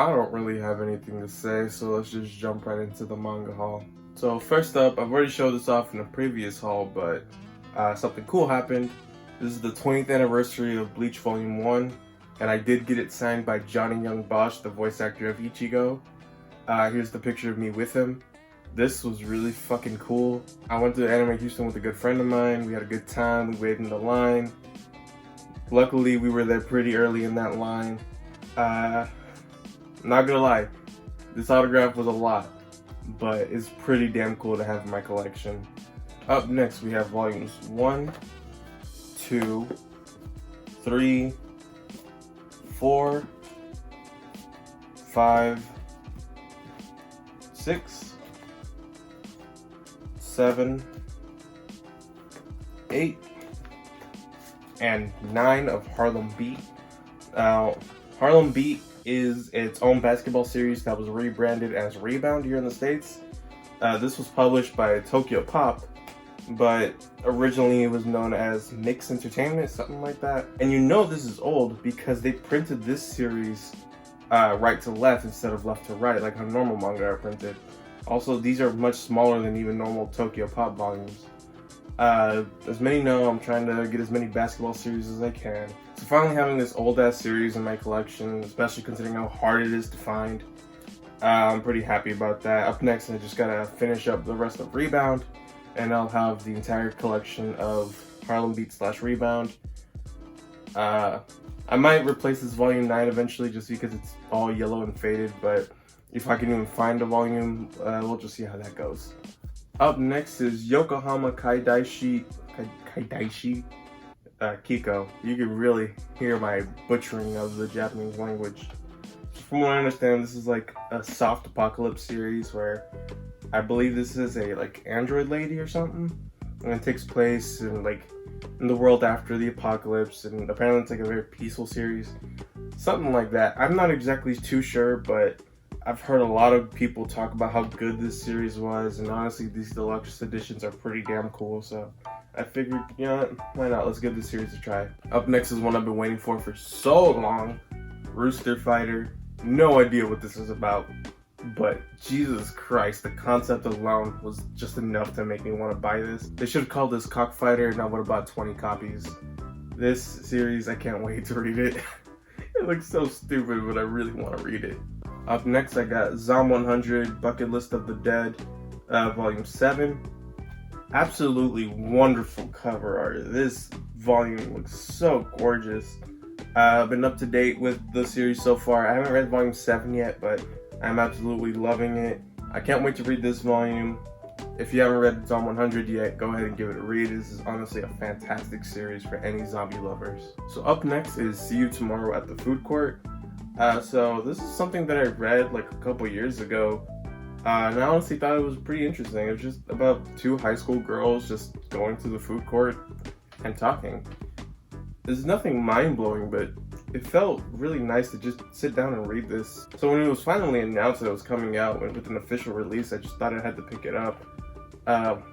I don't really have anything to say, so let's just jump right into the manga haul. So first up, I've already showed this off in a previous haul, but something cool happened. This is the 20th anniversary of Bleach Volume 1, and I did get it signed by Young Bosch, the voice actor of Ichigo. Here's the picture of me with him. This was really fucking cool. I went to Anime Houston with a good friend of mine. We had a good time. We waited in the line. Luckily, we were there pretty early in that line. Not gonna lie, this autograph was a lot, but it's pretty damn cool to have in my collection. Up next, we have volumes 1, 2, 3, 4, 5, 6, 7, 8, and 9 of Harlem Beat. Harlem Beat is its own basketball series that was rebranded as Rebound here in the States. This was published by Tokyo Pop, but originally it was known as Mix Entertainment, something like that. And you know this is old because they printed this series right to left instead of left to right, like how normal manga are printed. Also, these are much smaller than even normal Tokyo Pop volumes. As many know, I'm trying to get as many basketball series as I can. So finally having this old-ass series in my collection, especially considering how hard it is to find, I'm pretty happy about that. Up next, I just gotta finish up the rest of Rebound, and I'll have the entire collection of Harlem Beat / Rebound. I might replace this volume 9 eventually just because it's all yellow and faded, but if I can even find a volume, we'll just see how that goes. Up next is Yokohama Kaidashi Kikou. You can really hear my butchering of the Japanese language. From what I understand, this is like a soft apocalypse series where I believe this is a like android lady or something, and it takes place in the world after the apocalypse, and apparently it's like a very peaceful series, something like that. I'm not exactly too sure, but I've heard a lot of people talk about how good this series was, and honestly, these deluxe editions are pretty damn cool, so I figured, you know what, why not? Let's give this series a try. Up next is one I've been waiting for so long, Rooster Fighter. No idea what this is about, but Jesus Christ, the concept alone was just enough to make me want to buy this. They should have called this Cockfighter, and I would have bought 20 copies. This series, I can't wait to read it. It looks so stupid, but I really want to read it. Up next, I got Zom 100 Bucket List of the Dead, Volume 7. Absolutely wonderful cover art. This volume looks so gorgeous. I've been up to date with the series so far. I haven't read Volume 7 yet, but I'm absolutely loving it. I can't wait to read this volume. If you haven't read Zom 100 yet, go ahead and give it a read. This is honestly a fantastic series for any zombie lovers. So up next is See You Tomorrow at the Food Court. So this is something that I read like a couple years ago, and I honestly thought it was pretty interesting. It was just about 2 high school girls just going to the food court and talking. There's nothing mind-blowing, but it felt really nice to just sit down and read this. So when it was finally announced that it was coming out with an official release, I just thought I had to pick it up.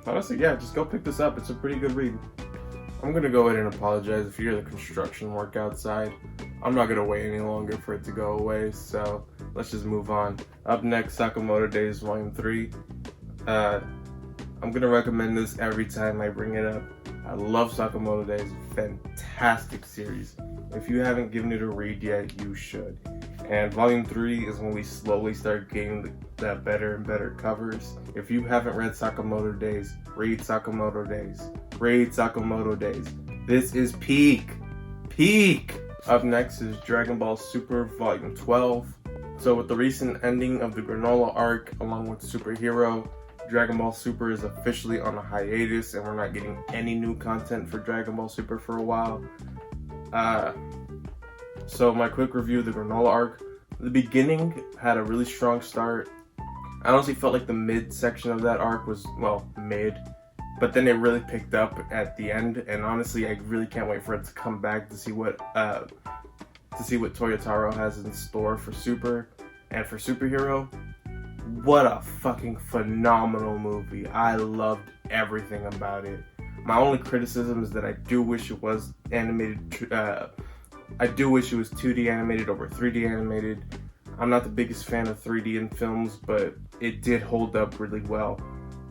Honestly, yeah, just go pick this up. It's a pretty good read. I'm gonna go ahead and apologize if you hear the construction work outside. I'm not gonna wait any longer for it to go away, so let's just move on. Up next, Sakamoto Days Volume 3. I'm gonna recommend this every time I bring it up. I love Sakamoto Days, fantastic series. If you haven't given it a read yet, you should. And Volume 3 is when we slowly start getting the better and better covers. If you haven't read Sakamoto Days, read Sakamoto Days. Read Sakamoto Days. This is peak. Peak! Up next is Dragon Ball Super Volume 12. So with the recent ending of the Granola arc, along with Superhero, Dragon Ball Super is officially on a hiatus, and we're not getting any new content for Dragon Ball Super for a while. So my quick review of the Granola arc. The beginning had a really strong start. I honestly felt like the mid section of that arc was, well, mid. But then it really picked up at the end, and honestly, I really can't wait for it to come back to see what Toyotaro has in store for Super and for Superhero. What a fucking phenomenal movie. I loved everything about it. My only criticism is that I do wish it was animated. I do wish it was 2D animated over 3D animated. I'm not the biggest fan of 3D in films, but it did hold up really well.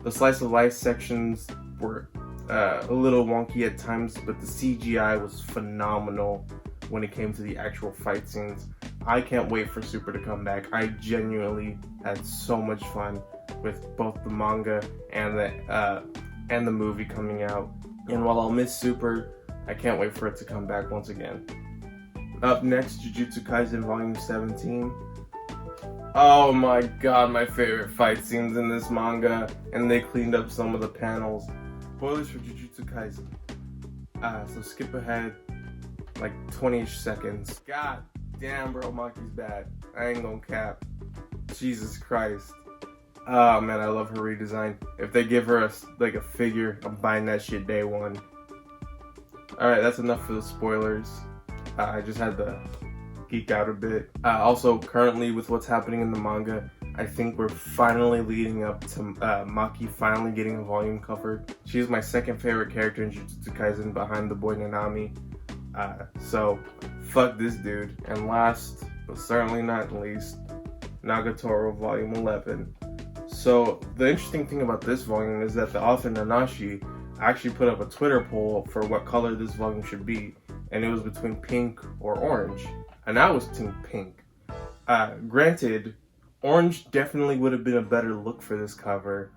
The slice of life sections were a little wonky at times, but the CGI was phenomenal when it came to the actual fight scenes. I can't wait for Super to come back. I genuinely had so much fun with both the manga and the movie coming out. And while I'll miss Super, I can't wait for it to come back once again. Up next, Jujutsu Kaisen Volume 17. Oh my god, my favorite fight scenes in this manga, and they cleaned up some of the panels. Spoilers for Jujutsu Kaisen. So skip ahead like 20-ish seconds. God damn, bro, Maki's bad. I ain't gonna cap. Jesus Christ. Oh man, I love her redesign. If they give her a figure, I'm buying that shit day one. Alright, that's enough for the spoilers. I just had to geek out a bit. Also, currently with what's happening in the manga, I think we're finally leading up to Maki finally getting a volume cover. She's my second favorite character in Jujutsu Kaisen behind the boy Nanami. So, fuck this dude. And last, but certainly not least, Nagatoro Volume 11. So, the interesting thing about this volume is that the author Nanashi actually put up a Twitter poll for what color this volume should be, and it was between pink or orange, and I was team pink. Granted, orange definitely would have been a better look for this cover,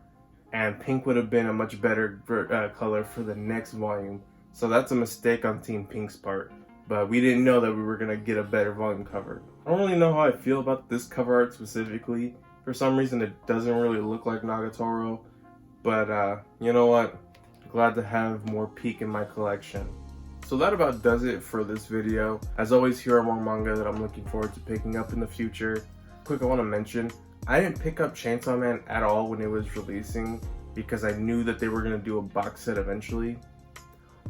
and pink would have been a much better color for the next volume, so that's a mistake on Team Pink's part, but we didn't know that we were going to get a better volume cover. I don't really know how I feel about this cover art specifically. For some reason it doesn't really look like Nagatoro, but you know what? Glad to have more Peak in my collection. So that about does it for this video. As always, here are more manga that I'm looking forward to picking up in the future. Quick, I want to mention, I didn't pick up Chainsaw Man at all when it was releasing because I knew that they were going to do a box set eventually.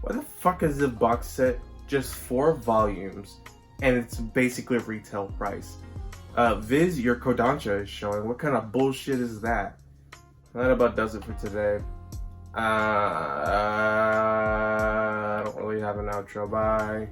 Why the fuck is the box set just 4 volumes and it's basically a retail price? Viz, your Kodansha is showing. What kind of bullshit is that? That about does it for today. I don't really have an outro. Bye.